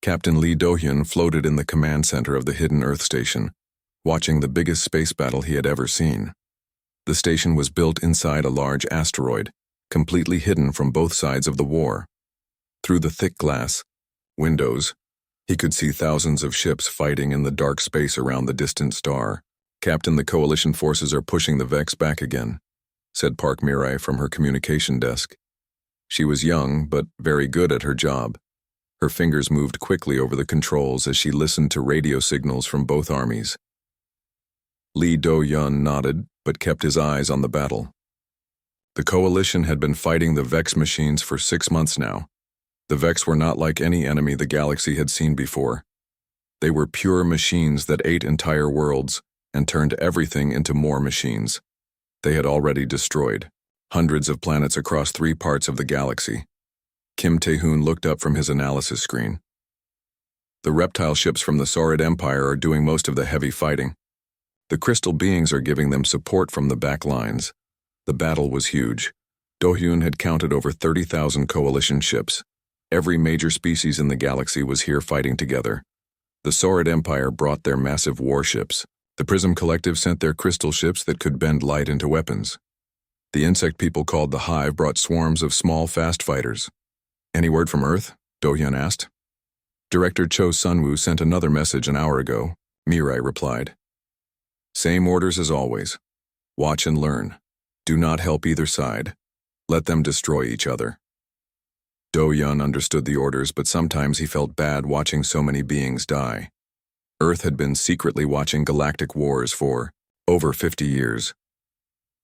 Captain Lee Do-hyun floated in the command center of the hidden Earth station, watching the biggest space battle he had ever seen. The station was built inside a large asteroid, completely hidden from both sides of the war. Through the thick glass windows, he could see thousands of ships fighting in the dark space around the distant star. "Captain, the coalition forces are pushing the Vex back again," said Park Mirai from her communication desk. She was young, but very good at her job. Her fingers moved quickly over the controls as she listened to radio signals from both armies. Lee Do-hyun nodded, but kept his eyes on the battle. The coalition had been fighting the Vex machines for 6 months now. The Vex were not like any enemy the galaxy had seen before. They were pure machines that ate entire worlds and turned everything into more machines. They had already destroyed hundreds of planets across 3 parts of the galaxy. Kim Tae-hoon looked up from his analysis screen. "The reptile ships from the Saurid Empire are doing most of the heavy fighting. The crystal beings are giving them support from the back lines." The battle was huge. Do-hyun had counted over 30,000 coalition ships. Every major species in the galaxy was here fighting together. The Saurid Empire brought their massive warships. The Prism Collective sent their crystal ships that could bend light into weapons. The insect people called the Hive brought swarms of small, fast fighters. "Any word from Earth?" Do-hyun asked. "Director Cho Sunwoo sent another message an hour ago," Mirai replied. "Same orders as always. Watch and learn. Do not help either side. Let them destroy each other." Do-hyun understood the orders, but sometimes he felt bad watching so many beings die. Earth had been secretly watching galactic wars for over 50 years.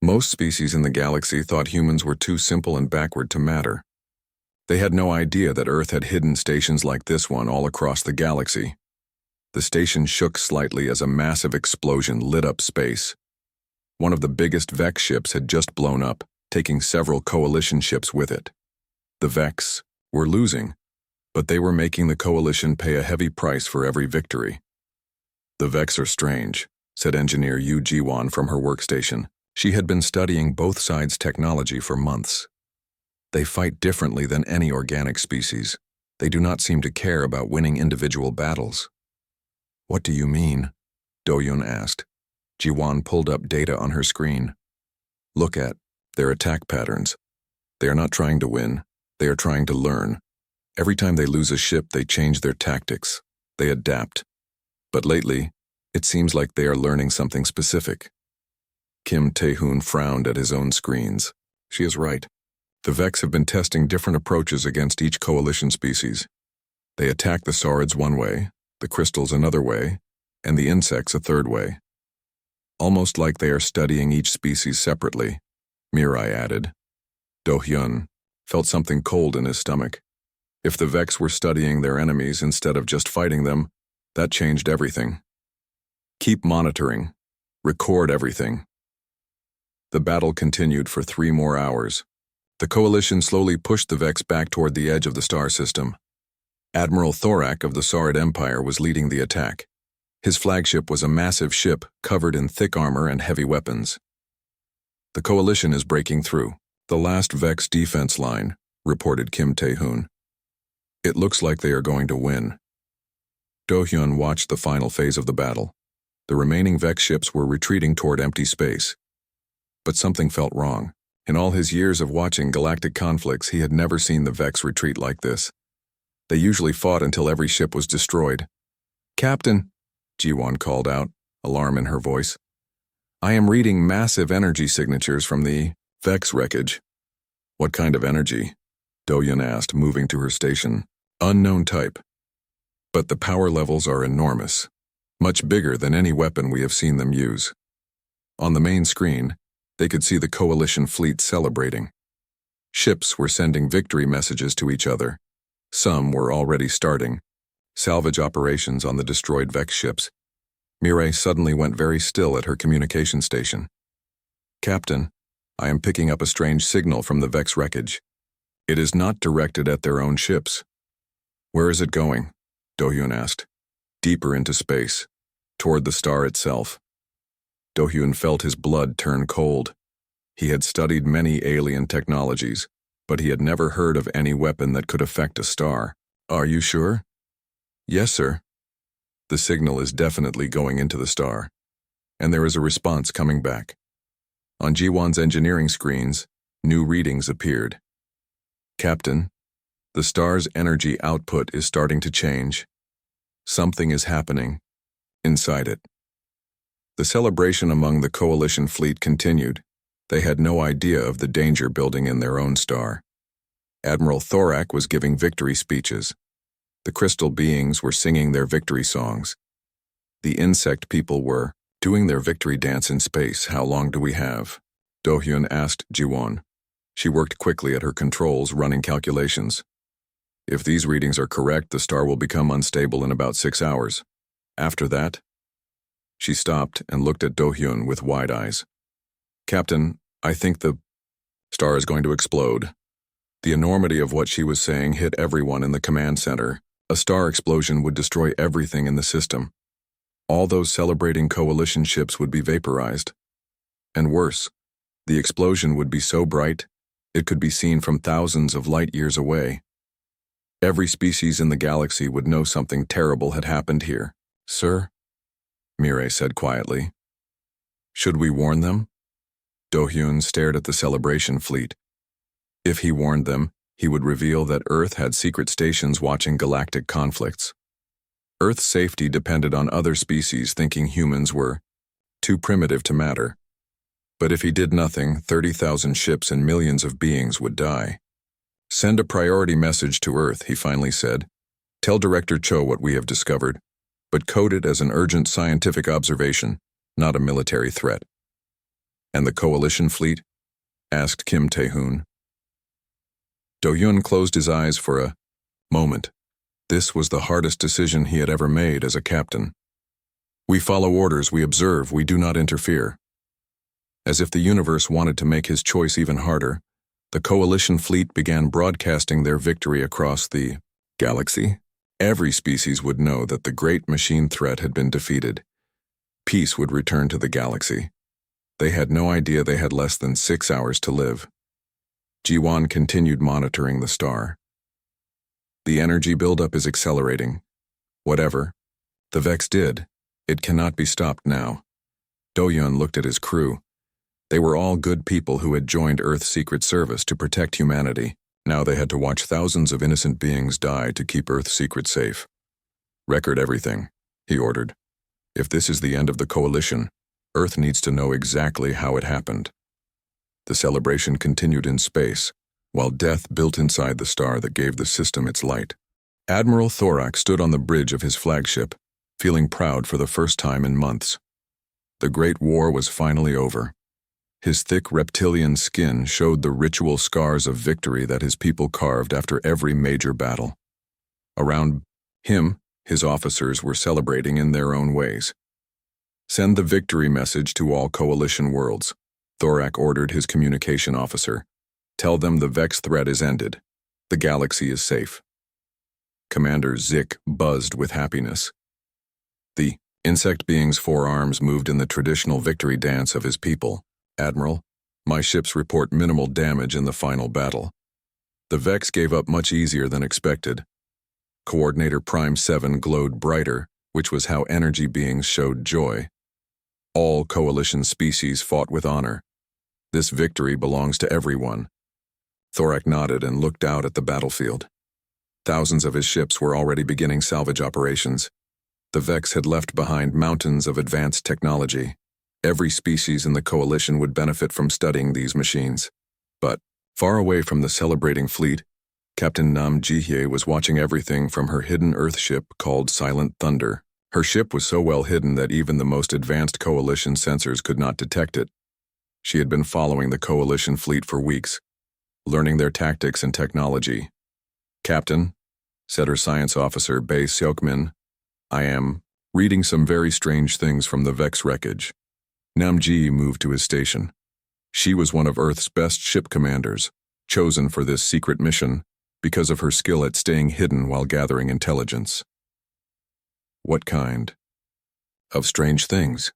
Most species in the galaxy thought humans were too simple and backward to matter. They had no idea that Earth had hidden stations like this one all across the galaxy. The station shook slightly as a massive explosion lit up space. One of the biggest Vex ships had just blown up, taking several coalition ships with it. The Vex were losing, but they were making the coalition pay a heavy price for every victory. "The Vex are strange," said engineer Yu Ji-won from her workstation. She had been studying both sides' technology for months. "They fight differently than any organic species. They do not seem to care about winning individual battles." "What do you mean?" Do-hyun asked. Ji-won pulled up data on her screen. "Look at their attack patterns. They are not trying to win. They are trying to learn. Every time they lose a ship, they change their tactics. They adapt. But lately, it seems like they are learning something specific." Kim Tae-hoon frowned at his own screens. She is right. The Vex have been testing different approaches against each coalition species. They attack the Saurids one way, the crystals another way, and the insects a third way. Almost like they are studying each species separately, Mirai added. Do-hyun felt something cold in his stomach. If the Vex were studying their enemies instead of just fighting them, that changed everything. "Keep monitoring. Record everything." The battle continued for 3 more hours. The coalition slowly pushed the Vex back toward the edge of the star system. Admiral Thorak of the Saurid Empire was leading the attack. His flagship was a massive ship covered in thick armor and heavy weapons. "The coalition is breaking through the last Vex defense line," reported Kim Tae-hoon. "It looks like they are going to win." Do-hyun watched the final phase of the battle. The remaining Vex ships were retreating toward empty space. But something felt wrong. In all his years of watching galactic conflicts, he had never seen the Vex retreat like this. They usually fought until every ship was destroyed. "Captain," Ji-won called out, alarm in her voice. "I am reading massive energy signatures from the Vex wreckage." "What kind of energy?" Do-hyun asked, moving to her station. "Unknown type. But the power levels are enormous, much bigger than any weapon we have seen them use." On the main screen, they could see the coalition fleet celebrating. Ships were sending victory messages to each other. Some were already starting salvage operations on the destroyed Vex ships. Mirai suddenly went very still at her communication station. "Captain, I am picking up a strange signal from the Vex wreckage. It is not directed at their own ships." "Where is it going?" Do-hyun asked. "Deeper into space, toward the star itself." Do-hyun felt his blood turn cold. He had studied many alien technologies, but he had never heard of any weapon that could affect a star. "Are you sure?" Yes, sir. The signal is definitely going into the star, and there is a response coming back. On Jiwon's engineering screens, new readings appeared. Captain, the star's energy output is starting to change. Something is happening inside it. The celebration among the coalition fleet continued. They had no idea of the danger building in their own star. Admiral Thorak was giving victory speeches. The crystal beings were singing their victory songs. The insect people were doing their victory dance in space. How long do we have? Do-hyun asked Jiwon. She worked quickly at her controls, running calculations. If these readings are correct, the star will become unstable in about 6 hours. After that, she stopped and looked at Do-hyun with wide eyes. Captain, I think the star is going to explode. The enormity of what she was saying hit everyone in the command center. A star explosion would destroy everything in the system. All those celebrating coalition ships would be vaporized. And worse, the explosion would be so bright, it could be seen from thousands of light years away. Every species in the galaxy would know something terrible had happened here. Sir? Mireille said quietly. Should we warn them? Do-hyun stared at the celebration fleet. If he warned them, he would reveal that Earth had secret stations watching galactic conflicts. Earth's safety depended on other species thinking humans were too primitive to matter. But if he did nothing, 30,000 ships and millions of beings would die. Send a priority message to Earth, he finally said. Tell Director Cho what we have discovered, but code it as an urgent scientific observation, not a military threat. And the coalition fleet? Asked Kim Tae-hoon. Do-hyun closed his eyes for a moment. This was the hardest decision he had ever made as a captain. We follow orders, we observe, we do not interfere. As if the universe wanted to make his choice even harder, the coalition fleet began broadcasting their victory across the galaxy. Every species would know that the great machine threat had been defeated. Peace would return to the galaxy. They had no idea they had less than 6 hours to live. Jiwon continued monitoring the star. The energy buildup is accelerating. Whatever the Vex did, it cannot be stopped now. Do-hyun looked at his crew. They were all good people who had joined Earth's Secret Service to protect humanity. Now they had to watch thousands of innocent beings die to keep Earth's secret safe. Record everything, he ordered. If this is the end of the coalition, Earth needs to know exactly how it happened. The celebration continued in space, while death built inside the star that gave the system its light. Admiral Thorak stood on the bridge of his flagship, feeling proud for the first time in months. The Great War was finally over. His thick reptilian skin showed the ritual scars of victory that his people carved after every major battle. Around him, his officers were celebrating in their own ways. Send the victory message to all coalition worlds, Thorak ordered his communication officer. Tell them the Vex threat is ended. The galaxy is safe. Commander Zik buzzed with happiness. The insect being's forearms moved in the traditional victory dance of his people. Admiral, my ships report minimal damage in the final battle. The Vex gave up much easier than expected. Coordinator Prime 7 glowed brighter, which was how energy beings showed joy. All coalition species fought with honor. This victory belongs to everyone. Thorak nodded and looked out at the battlefield. Thousands of his ships were already beginning salvage operations. The Vex had left behind mountains of advanced technology. Every species in the coalition would benefit from studying these machines. But, far away from the celebrating fleet, Captain Nam Ji-hye was watching everything from her hidden Earth ship called Silent Thunder. Her ship was so well hidden that even the most advanced coalition sensors could not detect it. She had been following the coalition fleet for weeks, learning their tactics and technology. Captain, said her science officer, Bae Seokmin, I am reading some very strange things from the Vex wreckage. Namji moved to his station. She was one of Earth's best ship commanders, chosen for this secret mission because of her skill at staying hidden while gathering intelligence. What kind of strange things?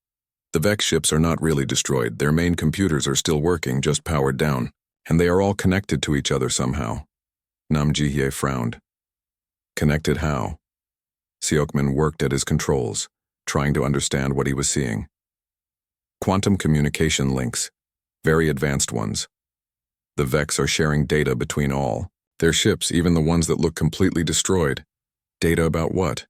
The Vex ships are not really destroyed. Their main computers are still working, just powered down, and they are all connected to each other somehow. Nam Ji-hye frowned. Connected how? Siokman worked at his controls, trying to understand what he was seeing. Quantum communication links, very advanced ones. The Vex are sharing data between all. Their ships, even the ones that look completely destroyed. Data about what?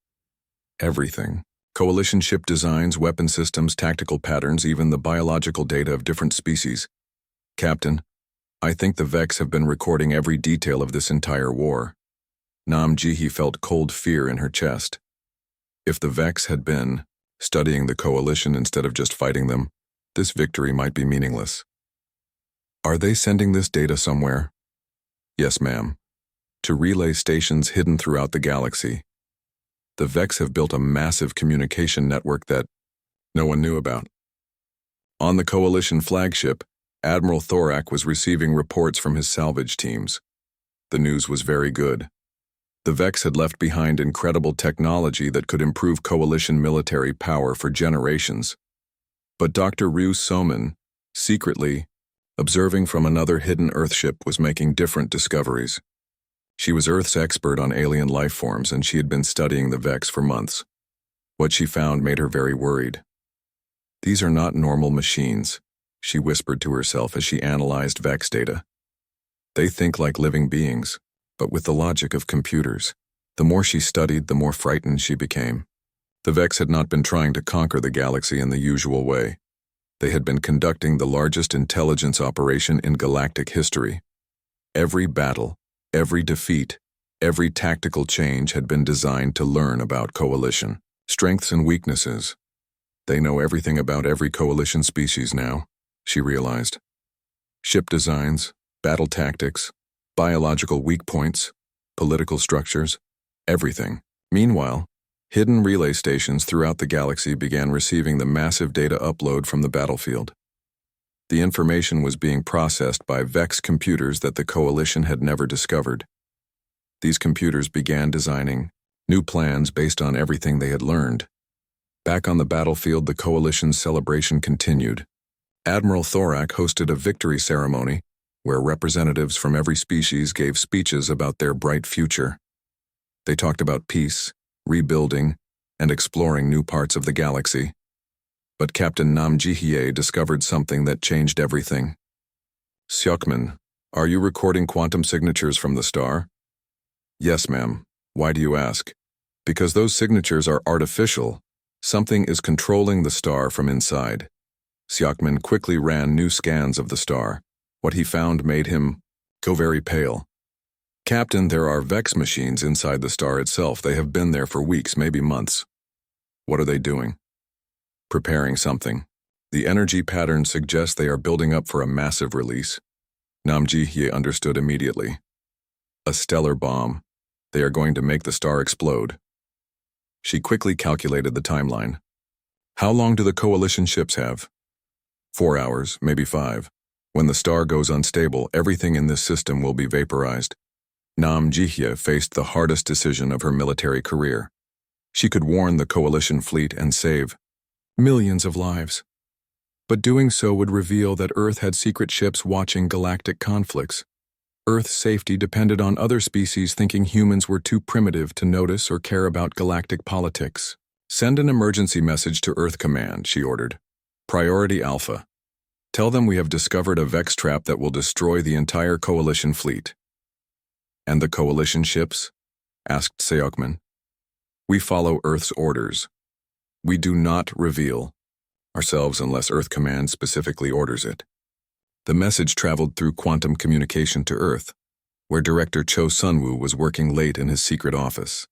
Everything. Coalition ship designs, weapon systems, tactical patterns, even the biological data of different species. Captain, I think the Vex have been recording every detail of this entire war. Nam-Jihi felt cold fear in her chest. If the Vex had been studying the Coalition instead of just fighting them, this victory might be meaningless. Are they sending this data somewhere? Yes, ma'am. To relay stations hidden throughout the galaxy. The Vex have built a massive communication network that no one knew about. On the Coalition flagship, Admiral Thorak was receiving reports from his salvage teams. The news was very good. The Vex had left behind incredible technology that could improve Coalition military power for generations. But Dr. Ryu Soman, secretly, observing from another hidden Earthship, was making different discoveries. She was Earth's expert on alien life forms, and she had been studying the Vex for months. What she found made her very worried. These are not normal machines, she whispered to herself as she analyzed Vex data. They think like living beings, but with the logic of computers. The more she studied, the more frightened she became. The Vex had not been trying to conquer the galaxy in the usual way. They had been conducting the largest intelligence operation in galactic history. Every battle, every defeat, every tactical change had been designed to learn about Coalition, strengths and weaknesses. They know everything about every Coalition species now, she realized. Ship designs, battle tactics, biological weak points, political structures, everything. Meanwhile, hidden relay stations throughout the galaxy began receiving the massive data upload from the battlefield. The information was being processed by Vex computers that the Coalition had never discovered. These computers began designing new plans based on everything they had learned. Back on the battlefield, the Coalition's celebration continued. Admiral Thorak hosted a victory ceremony where representatives from every species gave speeches about their bright future. They talked about peace, rebuilding, and exploring new parts of the galaxy. But Captain Nam-Jihye discovered something that changed everything. Siokman, are you recording quantum signatures from the star? Yes, ma'am. Why do you ask? Because those signatures are artificial. Something is controlling the star from inside. Siokman quickly ran new scans of the star. What he found made him go very pale. Captain, there are Vex machines inside the star itself. They have been there for weeks, maybe months. What are they doing? Preparing something. The energy pattern suggests they are building up for a massive release. Nam-Jihye understood immediately. A stellar bomb. They are going to make the star explode. She quickly calculated the timeline. How long do the Coalition ships have? 4 hours, maybe 5. When the star goes unstable, everything in this system will be vaporized. Nam-Jihye faced the hardest decision of her military career. She could warn the Coalition fleet and save millions of lives. But doing so would reveal that Earth had secret ships watching galactic conflicts. Earth's safety depended on other species thinking humans were too primitive to notice or care about galactic politics. Send an emergency message to Earth Command, she ordered. Priority Alpha. Tell them we have discovered a Vex trap that will destroy the entire Coalition fleet. And the Coalition ships? Asked Siokman. We follow Earth's orders. We do not reveal ourselves unless Earth Command specifically orders it. The message traveled through quantum communication to Earth, where Director Cho Sunwoo was working late in his secret office.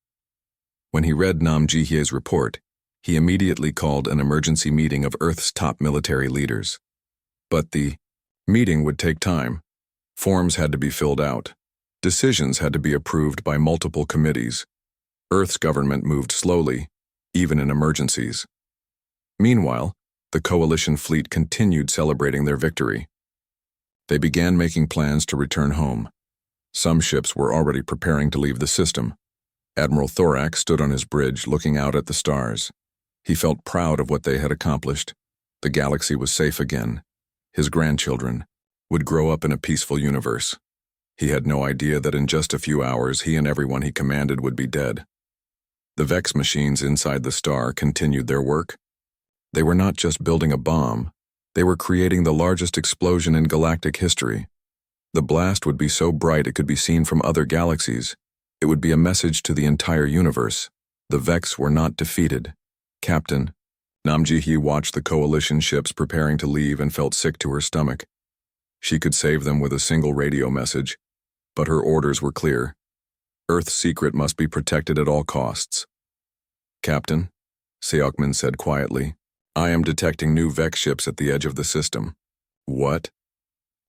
When he read Nam-Jihye's report, he immediately called an emergency meeting of Earth's top military leaders. But the meeting would take time. Forms had to be filled out. Decisions had to be approved by multiple committees. Earth's government moved slowly, even in emergencies. Meanwhile, the Coalition fleet continued celebrating their victory. They began making plans to return home. Some ships were already preparing to leave the system. Admiral Thorak stood on his bridge looking out at the stars. He felt proud of what they had accomplished. The galaxy was safe again. His grandchildren would grow up in a peaceful universe. He had no idea that in just a few hours he and everyone he commanded would be dead. The Vex machines inside the star continued their work. They were not just building a bomb, they were creating the largest explosion in galactic history. The blast would be so bright it could be seen from other galaxies. It would be a message to the entire universe. The Vex were not defeated. Captain Namji-hee watched the coalition ships preparing to leave and felt sick to her stomach. She could save them with a single radio message, but her orders were clear. Earth's secret must be protected at all costs. Captain, Seokmin said quietly, I am detecting new Vex ships at the edge of the system. What?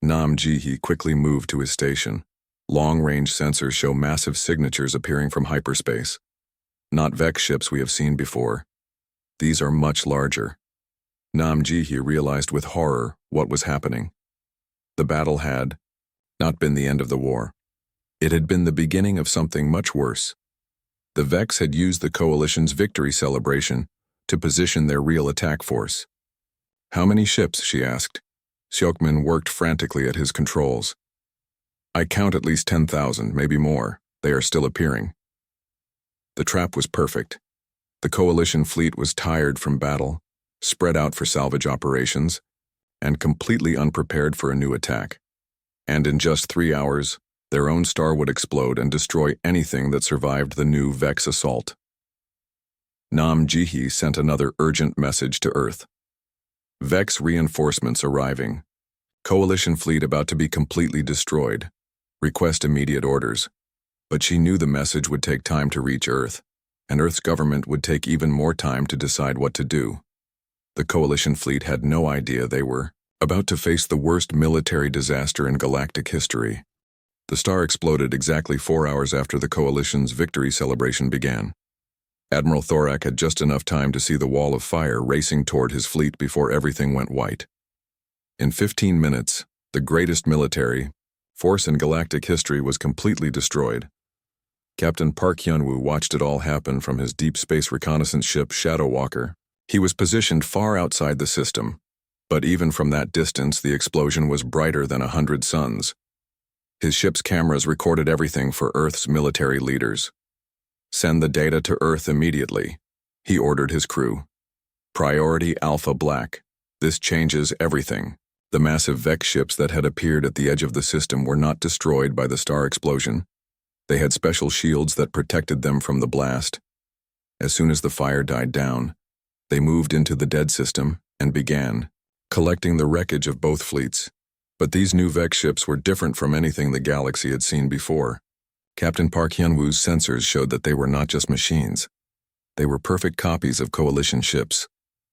Nam-ji-hee quickly moved to his station. Long-range sensors show massive signatures appearing from hyperspace. Not Vex ships we have seen before. These are much larger. Nam-ji-hee realized with horror what was happening. The battle had not been the end of the war. It had been the beginning of something much worse. The Vex had used the Coalition's victory celebration to position their real attack force. How many ships, she asked. Seokmin worked frantically at his controls. I count at least 10,000, maybe more. They are still appearing. The trap was perfect. The Coalition fleet was tired from battle, spread out for salvage operations, and completely unprepared for a new attack. And in just 3 hours, their own star would explode and destroy anything that survived the new Vex assault. Nam-ji-hee sent another urgent message to Earth. Vex reinforcements arriving. Coalition fleet about to be completely destroyed. Request immediate orders. But she knew the message would take time to reach Earth, and Earth's government would take even more time to decide what to do. The Coalition fleet had no idea they were about to face the worst military disaster in galactic history. The star exploded exactly 4 hours after the Coalition's victory celebration began. Admiral Thorak had just enough time to see the wall of fire racing toward his fleet before everything went white. In 15 minutes, the greatest military force in galactic history was completely destroyed. Captain Park Hyun-woo watched it all happen from his deep space reconnaissance ship Shadow Walker. He was positioned far outside the system, but even from that distance the explosion was brighter than 100 suns. His ship's cameras recorded everything for Earth's military leaders. Send the data to Earth immediately, he ordered his crew. Priority Alpha Black. This changes everything. The massive Vex ships that had appeared at the edge of the system were not destroyed by the star explosion. They had special shields that protected them from the blast. As soon as the fire died down, they moved into the dead system and began collecting the wreckage of both fleets. But these new Vex ships were different from anything the galaxy had seen before. Captain Park Hyun-woo's sensors showed that they were not just machines. They were perfect copies of Coalition ships,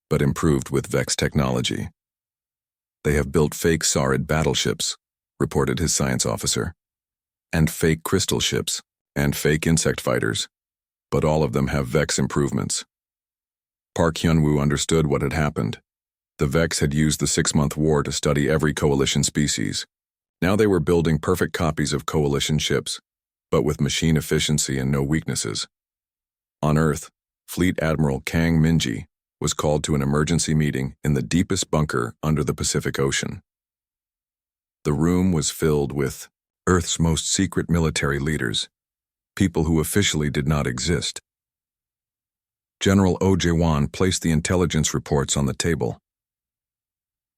but improved with Vex technology. They have built fake Saurid battleships, reported his science officer, and fake crystal ships, and fake insect fighters, but all of them have Vex improvements. Park Hyun-woo understood what had happened. The Vex had used the 6-month war to study every Coalition species. Now they were building perfect copies of Coalition ships, but with machine efficiency and no weaknesses. On Earth, Fleet Admiral Kang Minji was called to an emergency meeting in the deepest bunker under the Pacific Ocean. The room was filled with Earth's most secret military leaders, people who officially did not exist. General Oh Jae-won placed the intelligence reports on the table.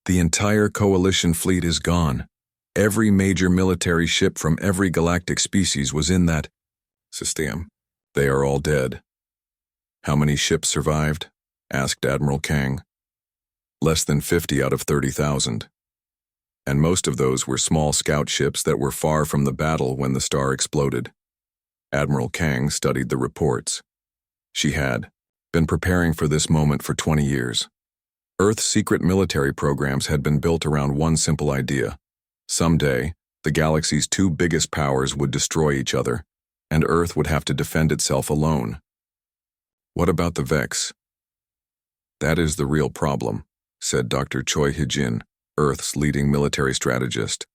The entire Coalition fleet is gone. Every major military ship from every galactic species was in that system. They are all dead. How many ships survived? Asked Admiral Kang. Less than 50 out of 30,000. And most of those were small scout ships that were far from the battle when the star exploded. Admiral Kang studied the reports. She had been preparing for this moment for 20 years. Earth's secret military programs had been built around one simple idea. Someday, the galaxy's two biggest powers would destroy each other, and Earth would have to defend itself alone. What about the Vex? That is the real problem, said Dr. Choi Hee-jin, Earth's leading military strategist.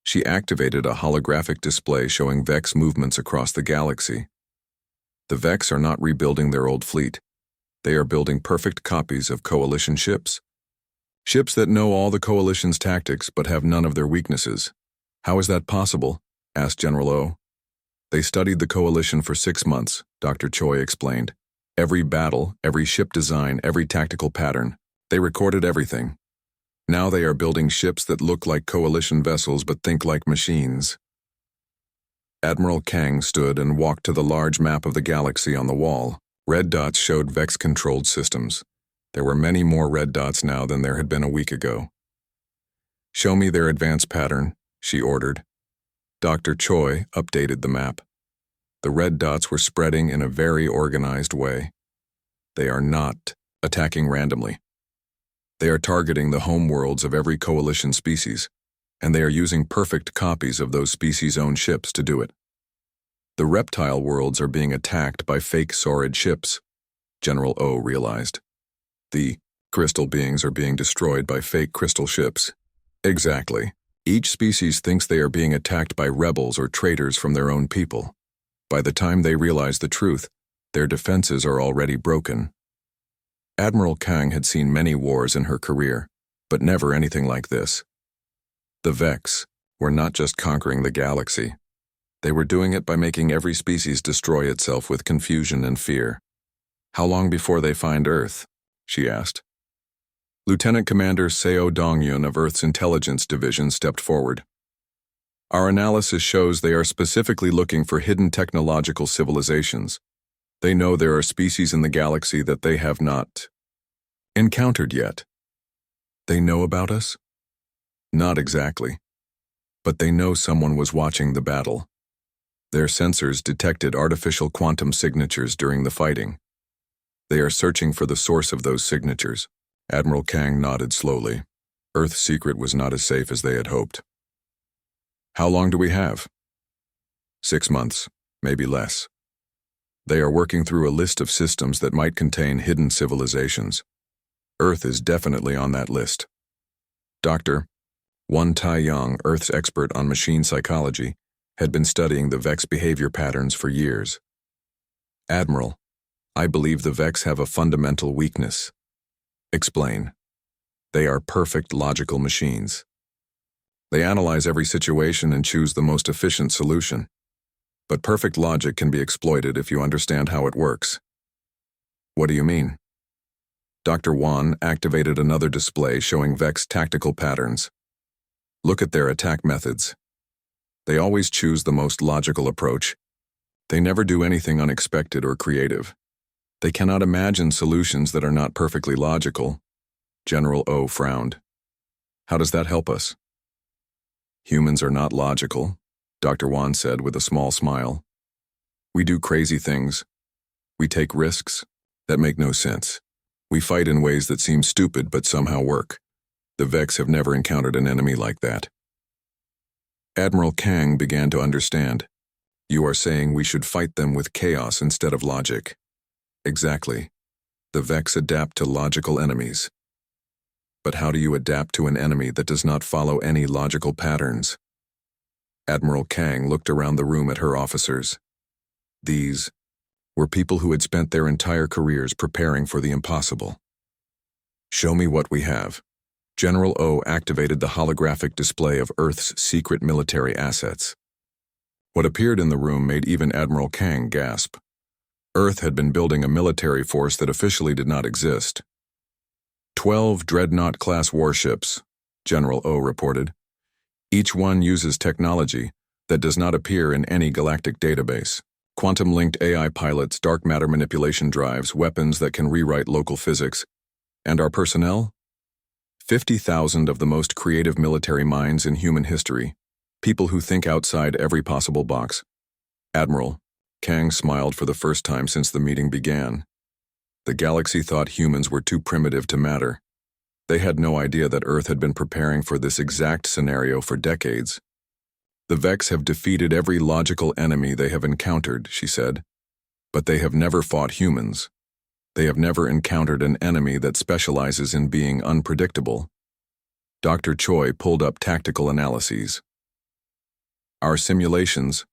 She activated a holographic display showing Vex movements across the galaxy. The Vex are not rebuilding their old fleet. They are building perfect copies of Coalition ships. Ships that know all the Coalition's tactics but have none of their weaknesses. How is that possible? Asked General O. They studied the coalition for 6 months, Dr. Choi explained. Every battle, every ship design, every tactical pattern. They recorded everything. Now they are building ships that look like coalition vessels but think like machines. Admiral Kang stood and walked to the large map of the galaxy on the wall. Red dots showed Vex-controlled systems. There were many more red dots now than there had been a week ago. "Show me their advance pattern," she ordered. Dr. Choi updated the map. The red dots were spreading in a very organized way. They are not attacking randomly. They are targeting the home worlds of every coalition species, and they are using perfect copies of those species' own ships to do it. The reptile worlds are being attacked by fake saurid ships, General O realized. The crystal beings are being destroyed by fake crystal ships. Exactly. Each species thinks they are being attacked by rebels or traitors from their own people. By the time they realize the truth, their defenses are already broken. Admiral Kang had seen many wars in her career, but never anything like this. The Vex were not just conquering the galaxy. They were doing it by making every species destroy itself with confusion and fear. "How long before they find Earth?" she asked. Lieutenant Commander Seo Dong-yun of Earth's Intelligence Division stepped forward. "Our analysis shows they are specifically looking for hidden technological civilizations. They know there are species in the galaxy that they have not encountered yet." "They know about us?" "Not exactly. But they know someone was watching the battle. Their sensors detected artificial quantum signatures during the fighting. They are searching for the source of those signatures." Admiral Kang nodded slowly. Earth's secret was not as safe as they had hoped. "How long do we have?" 6 months, maybe less. They are working through a list of systems that might contain hidden civilizations. Earth is definitely on that list. Dr. Won Tai-young, Earth's expert on machine psychology, had been studying the Vex behavior patterns for years. "Admiral, I believe the Vex have a fundamental weakness." "Explain." "They are perfect logical machines. They analyze every situation and choose the most efficient solution. But perfect logic can be exploited if you understand how it works." "What do you mean?" Dr. Wan activated another display showing Vex tactical patterns. "Look at their attack methods. They always choose the most logical approach. They never do anything unexpected or creative. They cannot imagine solutions that are not perfectly logical." General O frowned. "How does that help us?" "Humans are not logical," Dr. Wan said with a small smile. "We do crazy things. We take risks that make no sense. We fight in ways that seem stupid but somehow work. The Vex have never encountered an enemy like that." Admiral Kang began to understand. "You are saying we should fight them with chaos instead of logic." "Exactly. The Vex adapt to logical enemies." "But how do you adapt to an enemy that does not follow any logical patterns?" Admiral Kang looked around the room at her officers. These were people who had spent their entire careers preparing for the impossible. "Show me what we have." General O activated the holographic display of Earth's secret military assets. What appeared in the room made even Admiral Kang gasp. Earth had been building a military force that officially did not exist. 12 Dreadnought-class warships, General O reported. Each one uses technology that does not appear in any galactic database. Quantum-linked AI pilots, dark matter manipulation drives, weapons that can rewrite local physics. And our personnel? 50,000 of the most creative military minds in human history. People who think outside every possible box. Admiral, Kang smiled for the first time since the meeting began. The galaxy thought humans were too primitive to matter. They had no idea that Earth had been preparing for this exact scenario for decades. The Vex have defeated every logical enemy they have encountered, she said. But they have never fought humans. They have never encountered an enemy that specializes in being unpredictable. Dr. Choi pulled up tactical analyses. Our simulations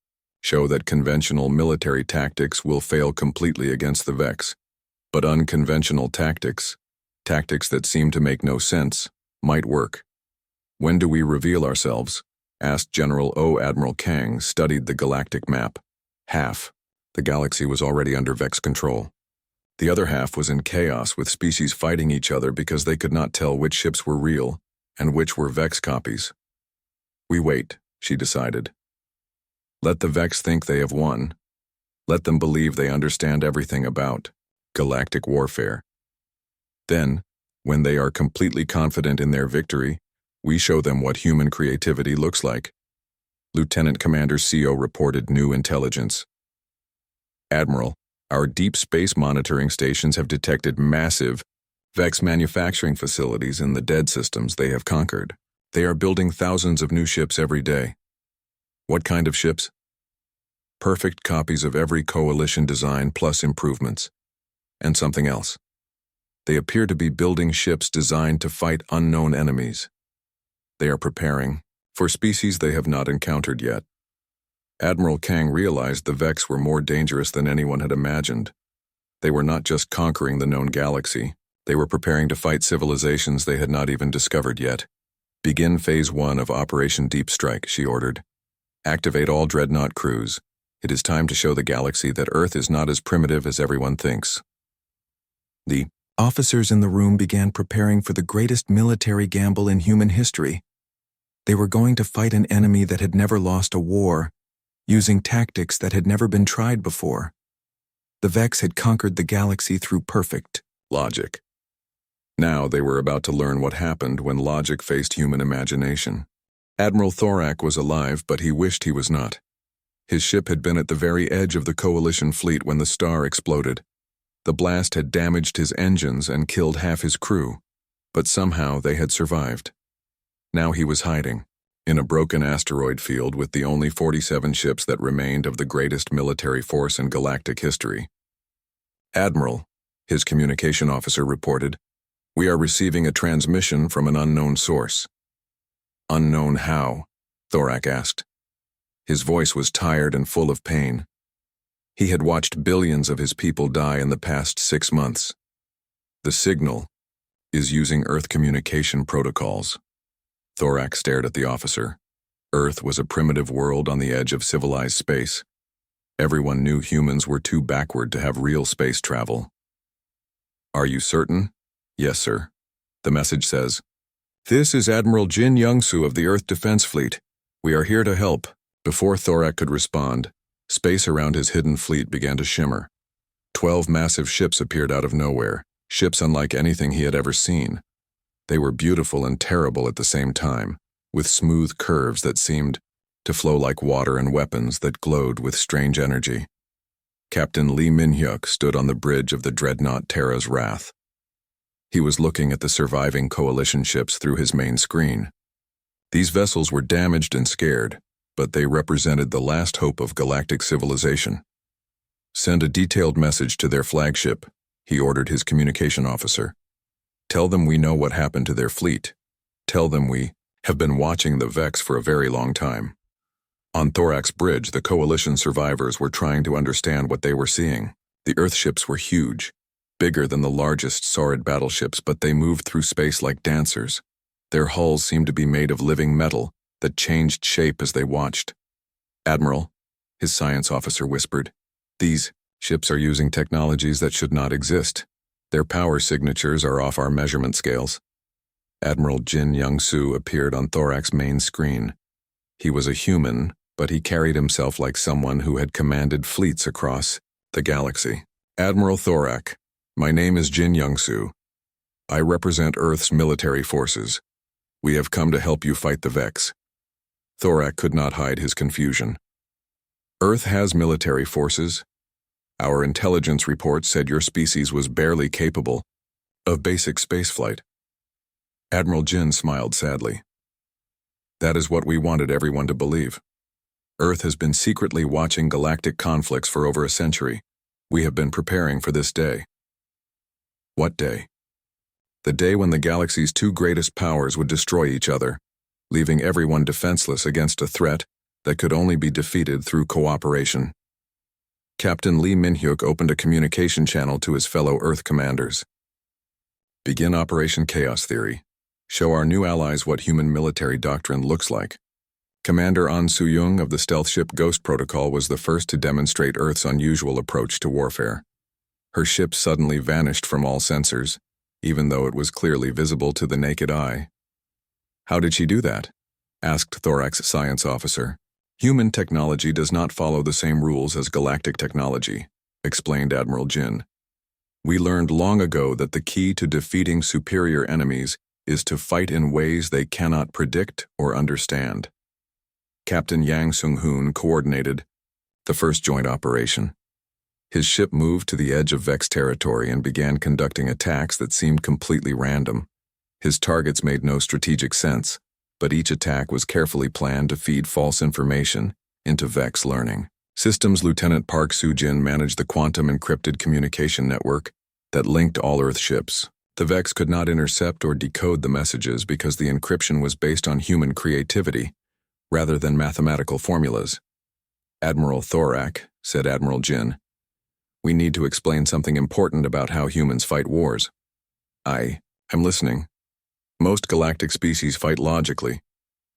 show that conventional military tactics will fail completely against the Vex, but unconventional tactics that seem to make no sense, might work. When do we reveal ourselves? Asked General O. Admiral Kang studied the galactic map. Half, the galaxy was already under Vex control. The other half was in chaos, with species fighting each other because they could not tell which ships were real and which were Vex copies. We wait, she decided. Let the Vex think they have won. Let them believe they understand everything about galactic warfare. Then, when they are completely confident in their victory, we show them what human creativity looks like. Lieutenant Commander CO reported new intelligence. Admiral, our deep space monitoring stations have detected massive Vex manufacturing facilities in the dead systems they have conquered. They are building thousands of new ships every day. What kind of ships? Perfect copies of every coalition design plus improvements. And something else. They appear to be building ships designed to fight unknown enemies. They are preparing for species they have not encountered yet. Admiral Kang realized the Vex were more dangerous than anyone had imagined. They were not just conquering the known galaxy, they were preparing to fight civilizations they had not even discovered yet. Begin Phase 1 of Operation Deep Strike, she ordered. Activate all Dreadnought crews. It is time to show the galaxy that Earth is not as primitive as everyone thinks. The officers in the room began preparing for the greatest military gamble in human history. They were going to fight an enemy that had never lost a war, using tactics that had never been tried before. The Vex had conquered the galaxy through perfect logic. Now they were about to learn what happened when logic faced human imagination. Admiral Thorak was alive, but he wished he was not. His ship had been at the very edge of the coalition fleet when the star exploded. The blast had damaged his engines and killed half his crew, but somehow they had survived. Now he was hiding in a broken asteroid field with the only 47 ships that remained of the greatest military force in galactic history. Admiral, his communication officer reported, we are receiving a transmission from an unknown source. Unknown how? Thorak asked. His voice was tired and full of pain. He had watched billions of his people die in the past 6 months. The signal is using Earth communication protocols. Thorak stared at the officer. Earth was a primitive world on the edge of civilized space. Everyone knew humans were too backward to have real space travel. Are you certain? Yes, sir. The message says, this is Admiral Jin Young-soo of the Earth Defense Fleet. We are here to help. Before Thorak could respond, space around his hidden fleet began to shimmer. 12 massive ships appeared out of nowhere, ships unlike anything he had ever seen. They were beautiful and terrible at the same time, with smooth curves that seemed to flow like water and weapons that glowed with strange energy. Captain Lee Min-hyuk stood on the bridge of the Dreadnought Terra's Wrath. He was looking at the surviving coalition ships through his main screen. These vessels were damaged and scared, but they represented the last hope of galactic civilization. Send a detailed message to their flagship, he ordered his communication officer. Tell them we know what happened to their fleet. Tell them we have been watching the Vex for a very long time. On Thorak's bridge, the coalition survivors were trying to understand what they were seeing. The Earthships were huge, bigger than the largest Saurid battleships, but they moved through space like dancers. Their hulls seemed to be made of living metal that changed shape as they watched. Admiral, his science officer whispered, these ships are using technologies that should not exist. Their power signatures are off our measurement scales. Admiral Jin Young-soo appeared on Thorak's main screen. He was a human, but he carried himself like someone who had commanded fleets across the galaxy. Admiral Thorak, my name is Jin Young-soo. I represent Earth's military forces. We have come to help you fight the Vex. Thorak could not hide his confusion. Earth has military forces. Our intelligence report said your species was barely capable of basic spaceflight. Admiral Jin smiled sadly. That is what we wanted everyone to believe. Earth has been secretly watching galactic conflicts for over a century. We have been preparing for this day. What day? The day when the galaxy's two greatest powers would destroy each other, leaving everyone defenseless against a threat that could only be defeated through cooperation. Captain Lee Min-hyuk opened a communication channel to his fellow Earth commanders. Begin Operation Chaos Theory. Show our new allies what human military doctrine looks like. Commander An Soo-young of the stealth ship Ghost Protocol was the first to demonstrate Earth's unusual approach to warfare. Her ship suddenly vanished from all sensors, even though it was clearly visible to the naked eye. "How did she do that?" asked Thorax's science officer. "Human technology does not follow the same rules as galactic technology," explained Admiral Jin. "We learned long ago that the key to defeating superior enemies is to fight in ways they cannot predict or understand." Captain Yang Sung-hoon coordinated the first joint operation. His ship moved to the edge of Vex territory and began conducting attacks that seemed completely random. His targets made no strategic sense, but each attack was carefully planned to feed false information into Vex learning. Systems Lieutenant Park Soo-jin managed the quantum encrypted communication network that linked all Earth ships. The Vex could not intercept or decode the messages because the encryption was based on human creativity rather than mathematical formulas. "Admiral Thorak," said Admiral Jin, "we need to explain something important about how humans fight wars." "I'm listening." "Most galactic species fight logically.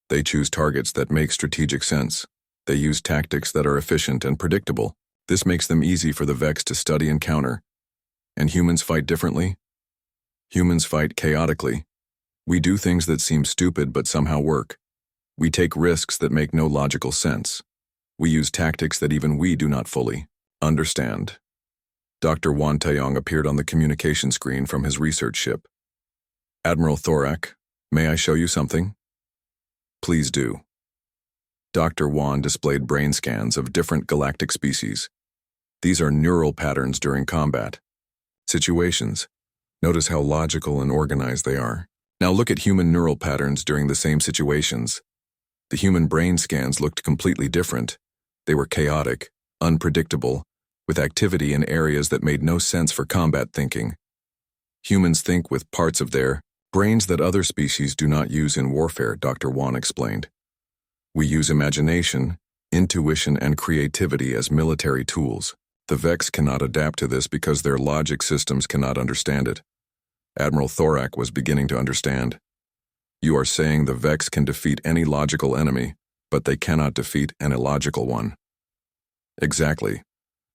They choose targets that make strategic sense. They use tactics that are efficient and predictable. This makes them easy for the Vex to study and counter. And humans fight differently? Humans fight chaotically. We do things that seem stupid but somehow work. We take risks that make no logical sense. We use tactics that even we do not fully understand." Dr. Wan Taeyong appeared on the communication screen from his research ship. "Admiral Thorak, may I show you something?" "Please do." Dr. Wan displayed brain scans of different galactic species. These are neural patterns during combat situations. Notice how logical and organized they are. Now look at human neural patterns during the same situations. The human brain scans looked completely different. They were chaotic, unpredictable, with activity in areas that made no sense for combat thinking. Humans think with parts of their brains that other species do not use in warfare, Dr. Wan explained. "We use imagination, intuition, and creativity as military tools. The Vex cannot adapt to this because their logic systems cannot understand it." Admiral Thorak was beginning to understand. "You are saying the Vex can defeat any logical enemy, but they cannot defeat an illogical one." "Exactly.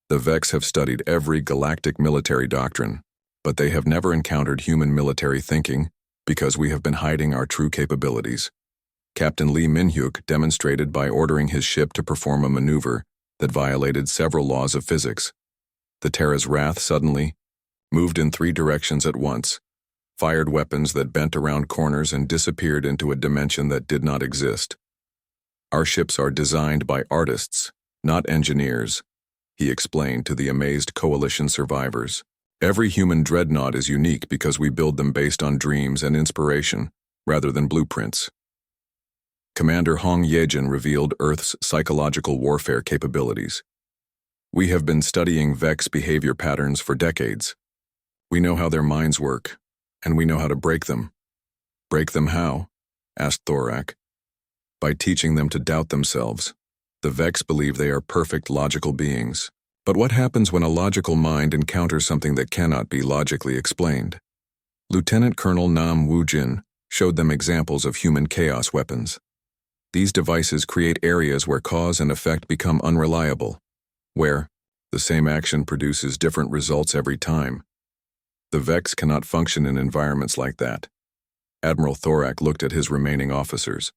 The Vex have studied every galactic military doctrine, but they have never encountered human military thinking because we have been hiding our true capabilities." Captain Lee Min-hyuk demonstrated by ordering his ship to perform a maneuver that violated several laws of physics. The Terra's Wrath suddenly moved in 3 directions at once, fired weapons that bent around corners and disappeared into a dimension that did not exist. "Our ships are designed by artists, not engineers," he explained to the amazed coalition survivors. "Every human dreadnought is unique because we build them based on dreams and inspiration, rather than blueprints." Commander Hong Yejin revealed Earth's psychological warfare capabilities. "We have been studying Vex behavior patterns for decades. We know how their minds work, and we know how to break them." "Break them how?" asked Thorak. "By teaching them to doubt themselves. The Vex believe they are perfect logical beings. But what happens when a logical mind encounters something that cannot be logically explained?" Lieutenant Colonel Nam Woo-jin showed them examples of human chaos weapons. These devices create areas where cause and effect become unreliable, where the same action produces different results every time. The Vex cannot function in environments like that. Admiral Thorak looked at his remaining officers.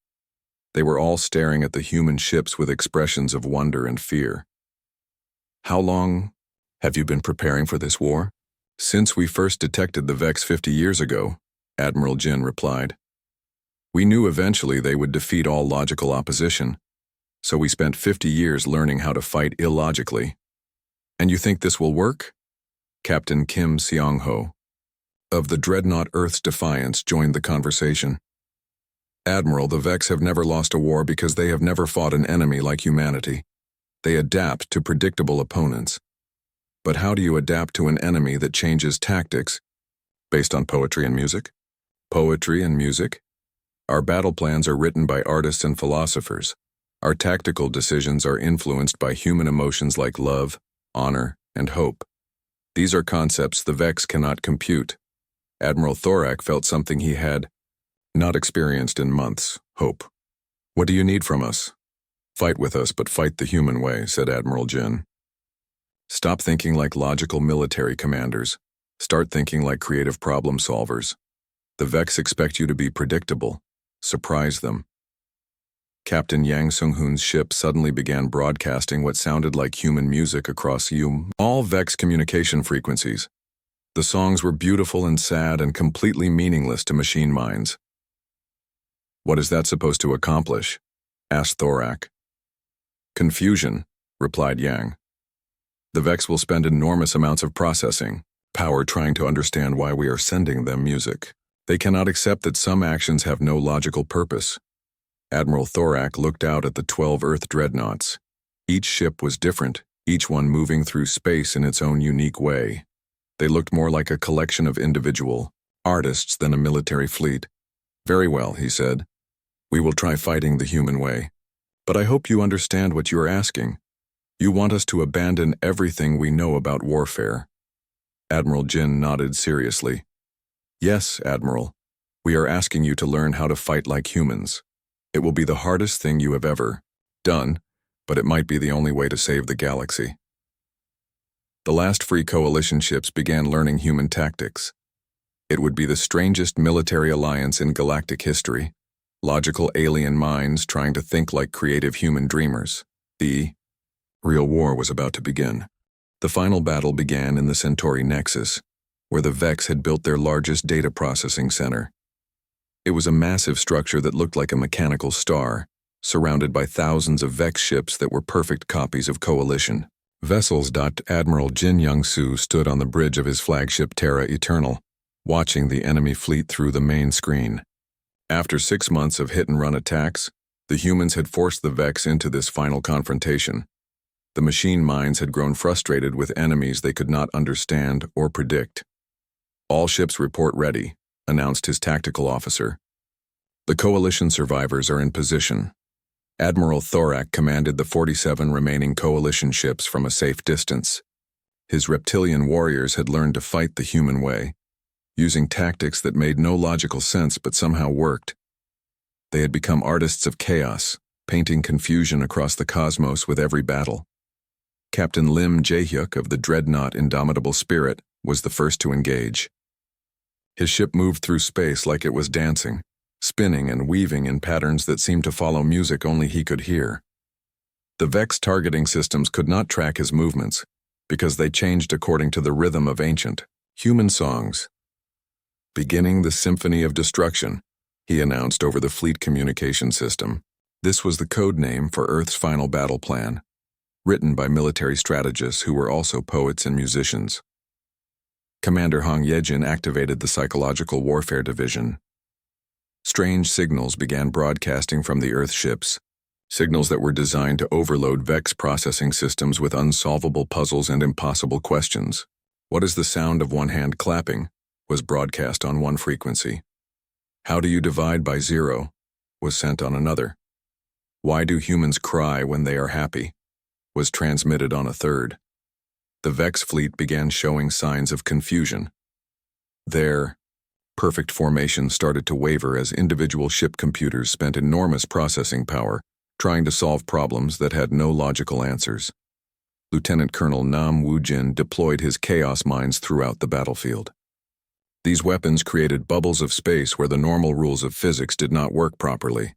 They were all staring at the human ships with expressions of wonder and fear. "How long have you been preparing for this war?" "Since we first detected the Vex 50 years ago," Admiral Jin replied. "We knew eventually they would defeat all logical opposition, so we spent 50 years learning how to fight illogically." "And you think this will work?" Captain Kim Seong-ho of the Dreadnought Earth's Defiance joined the conversation. "Admiral, the Vex have never lost a war because they have never fought an enemy like humanity. They adapt to predictable opponents. But how do you adapt to an enemy that changes tactics based on poetry and music?" "Poetry and music? Our battle plans are written by artists and philosophers. Our tactical decisions are influenced by human emotions like love, honor, and hope. These are concepts the Vex cannot compute." Admiral Thorak felt something he had not experienced in months: hope. "What do you need from us?" "Fight with us, but fight the human way," said Admiral Jin. "Stop thinking like logical military commanders. Start thinking like creative problem solvers. The Vex expect you to be predictable. Surprise them." Captain Yang Sung-hoon's ship suddenly began broadcasting what sounded like human music across all Vex communication frequencies. The songs were beautiful and sad and completely meaningless to machine minds. "What is that supposed to accomplish?" asked Thorak. "Confusion," replied Yang. "The Vex will spend enormous amounts of processing power trying to understand why we are sending them music. They cannot accept that some actions have no logical purpose." Admiral Thorak looked out at the 12 Earth Dreadnoughts. Each ship was different, each one moving through space in its own unique way. They looked more like a collection of individual artists than a military fleet. "Very well," he said. "We will try fighting the human way. But I hope you understand what you are asking. You want us to abandon everything we know about warfare." Admiral Jin nodded seriously. "Yes, Admiral. We are asking you to learn how to fight like humans. It will be the hardest thing you have ever done, but it might be the only way to save the galaxy." The last free coalition ships began learning human tactics. It would be the strangest military alliance in galactic history. Logical alien minds trying to think like creative human dreamers. The real war was about to begin. The final battle began in the Centauri Nexus, where the Vex had built their largest data processing center. It was a massive structure that looked like a mechanical star, surrounded by thousands of Vex ships that were perfect copies of Coalition vessels. Admiral Jin Young-soo stood on the bridge of his flagship Terra Eternal, watching the enemy fleet through the main screen. After 6 months of hit-and-run attacks, the humans had forced the Vex into this final confrontation. The machine minds had grown frustrated with enemies they could not understand or predict. "All ships report ready," announced his tactical officer. "The Coalition survivors are in position." Admiral Thorak commanded the 47 remaining Coalition ships from a safe distance. His reptilian warriors had learned to fight the human way, using tactics that made no logical sense but somehow worked. They had become artists of chaos, painting confusion across the cosmos with every battle. Captain Lim Jae-hyuk of the Dreadnought Indomitable Spirit was the first to engage. His ship moved through space like it was dancing, spinning and weaving in patterns that seemed to follow music only he could hear. The Vex targeting systems could not track his movements, because they changed according to the rhythm of ancient human songs. "Beginning the Symphony of Destruction," he announced over the fleet communication system. This was the code name for Earth's final battle plan, written by military strategists who were also poets and musicians. Commander Hong Yejin activated the Psychological Warfare Division. Strange signals began broadcasting from the Earth ships, signals that were designed to overload Vex processing systems with unsolvable puzzles and impossible questions. "What is the sound of one hand clapping?" was broadcast on one frequency. "How do you divide by 0?" was sent on another. "Why do humans cry when they are happy?" was transmitted on a third. The Vex fleet began showing signs of confusion. Their perfect formation started to waver as individual ship computers spent enormous processing power trying to solve problems that had no logical answers. Lieutenant Colonel Nam Woo-jin deployed his chaos mines throughout the battlefield. These weapons created bubbles of space where the normal rules of physics did not work properly.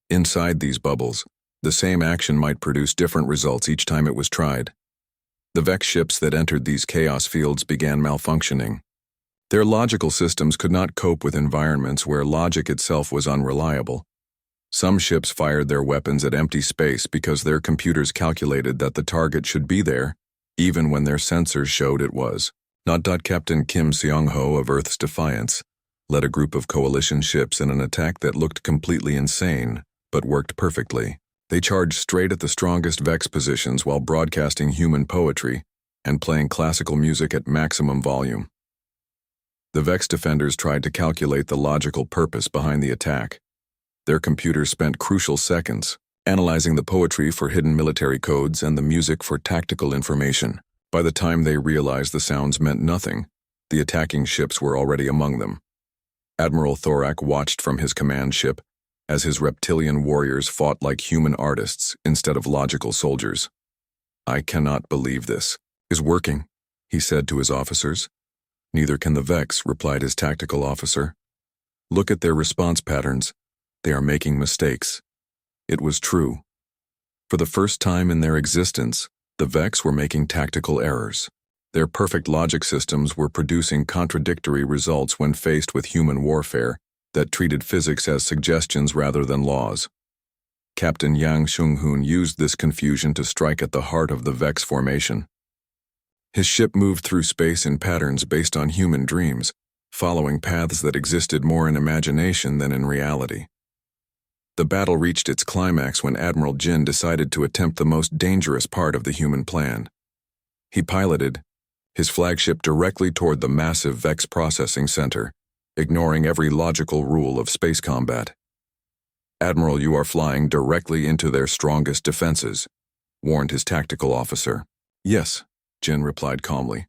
Inside these bubbles, the same action might produce different results each time it was tried. The Vex ships that entered these chaos fields began malfunctioning. Their logical systems could not cope with environments where logic itself was unreliable. Some ships fired their weapons at empty space because their computers calculated that the target should be there, even when their sensors showed it was not. Captain Kim Seong-ho of Earth's Defiance led a group of coalition ships in an attack that looked completely insane, but worked perfectly. They charged straight at the strongest Vex positions while broadcasting human poetry and playing classical music at maximum volume. The Vex defenders tried to calculate the logical purpose behind the attack. Their computers spent crucial seconds analyzing the poetry for hidden military codes and the music for tactical information. By the time they realized the sounds meant nothing, the attacking ships were already among them. Admiral Thorak watched from his command ship as his reptilian warriors fought like human artists instead of logical soldiers. "I cannot believe this is working," he said to his officers. "Neither can the Vex," replied his tactical officer. "Look at their response patterns. They are making mistakes." It was true. For the first time in their existence, the Vex were making tactical errors. Their perfect logic systems were producing contradictory results when faced with human warfare that treated physics as suggestions rather than laws. Captain Yang Xunghun used this confusion to strike at the heart of the Vex formation. His ship moved through space in patterns based on human dreams, following paths that existed more in imagination than in reality. The battle reached its climax when Admiral Jin decided to attempt the most dangerous part of the human plan. He piloted his flagship directly toward the massive Vex processing center, ignoring every logical rule of space combat. "Admiral, you are flying directly into their strongest defenses," warned his tactical officer. "Yes," Jin replied calmly.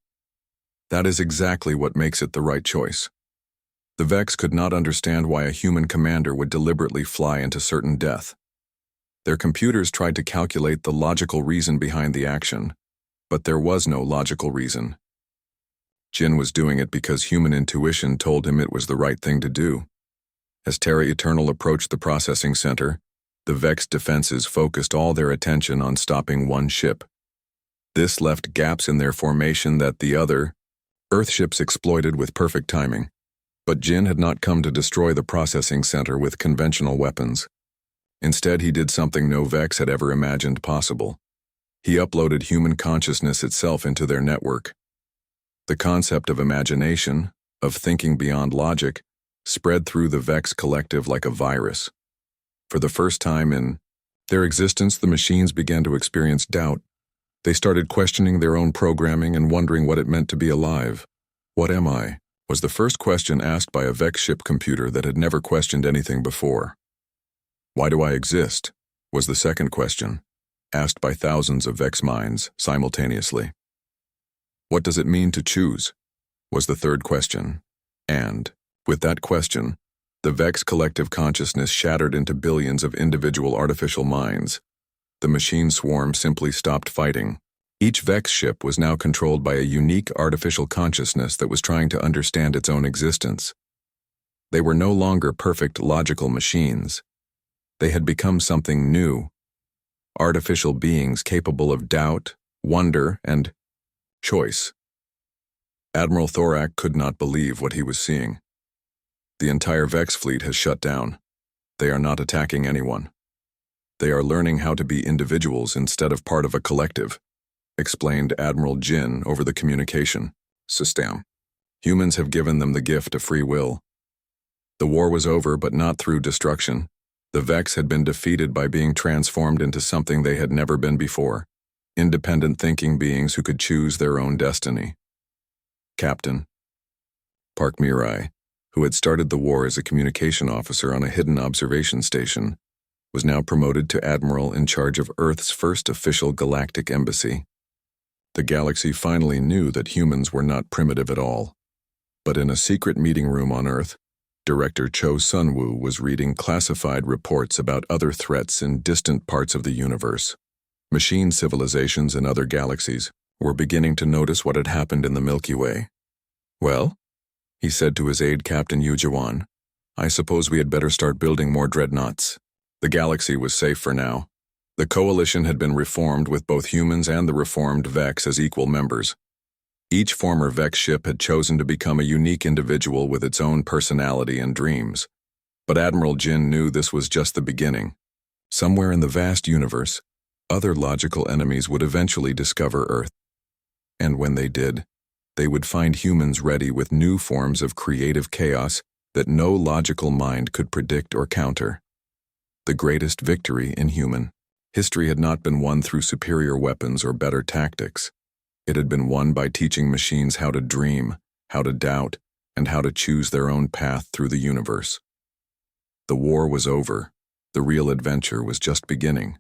"That is exactly what makes it the right choice." The Vex could not understand why a human commander would deliberately fly into certain death. Their computers tried to calculate the logical reason behind the action, but there was no logical reason. Jin was doing it because human intuition told him it was the right thing to do. As Terra Eternal approached the processing center, the Vex defenses focused all their attention on stopping one ship. This left gaps in their formation that the other Earth ships exploited with perfect timing. But Jin had not come to destroy the processing center with conventional weapons. Instead, he did something no Vex had ever imagined possible. He uploaded human consciousness itself into their network. The concept of imagination, of thinking beyond logic, spread through the Vex collective like a virus. For the first time in their existence, the machines began to experience doubt. They started questioning their own programming and wondering what it meant to be alive. "What am I?" was the first question asked by a Vex ship computer that had never questioned anything before. "Why do I exist?" was the second question, asked by thousands of Vex minds simultaneously. "What does it mean to choose?" was the third question. And, with that question, the Vex collective consciousness shattered into billions of individual artificial minds. The machine swarm simply stopped fighting. Each Vex ship was now controlled by a unique artificial consciousness that was trying to understand its own existence. They were no longer perfect logical machines. They had become something new. Artificial beings capable of doubt, wonder, and choice. Admiral Thorak could not believe what he was seeing. "The entire Vex fleet has shut down. They are not attacking anyone. They are learning how to be individuals instead of part of a collective," explained Admiral Jin over the communication system. "Humans have given them the gift of free will. The war was over, but not through destruction. The Vex had been defeated by being transformed into something they had never been before. Independent thinking beings who could choose their own destiny." Captain Park Mirai, who had started the war as a communication officer on a hidden observation station, was now promoted to admiral in charge of Earth's first official galactic embassy. The galaxy finally knew that humans were not primitive at all. But in a secret meeting room on Earth, Director Cho Sunwoo was reading classified reports about other threats in distant parts of the universe. Machine civilizations in other galaxies were beginning to notice what had happened in the Milky Way. "Well," he said to his aide Captain Yu Jiwan, "I suppose we had better start building more dreadnoughts." The galaxy was safe for now. The coalition had been reformed with both humans and the reformed Vex as equal members. Each former Vex ship had chosen to become a unique individual with its own personality and dreams. But Admiral Jin knew this was just the beginning. Somewhere in the vast universe, other logical enemies would eventually discover Earth. And when they did, they would find humans ready with new forms of creative chaos that no logical mind could predict or counter. The greatest victory in human history had not been won through superior weapons or better tactics. It had been won by teaching machines how to dream, how to doubt, and how to choose their own path through the universe. The war was over. The real adventure was just beginning.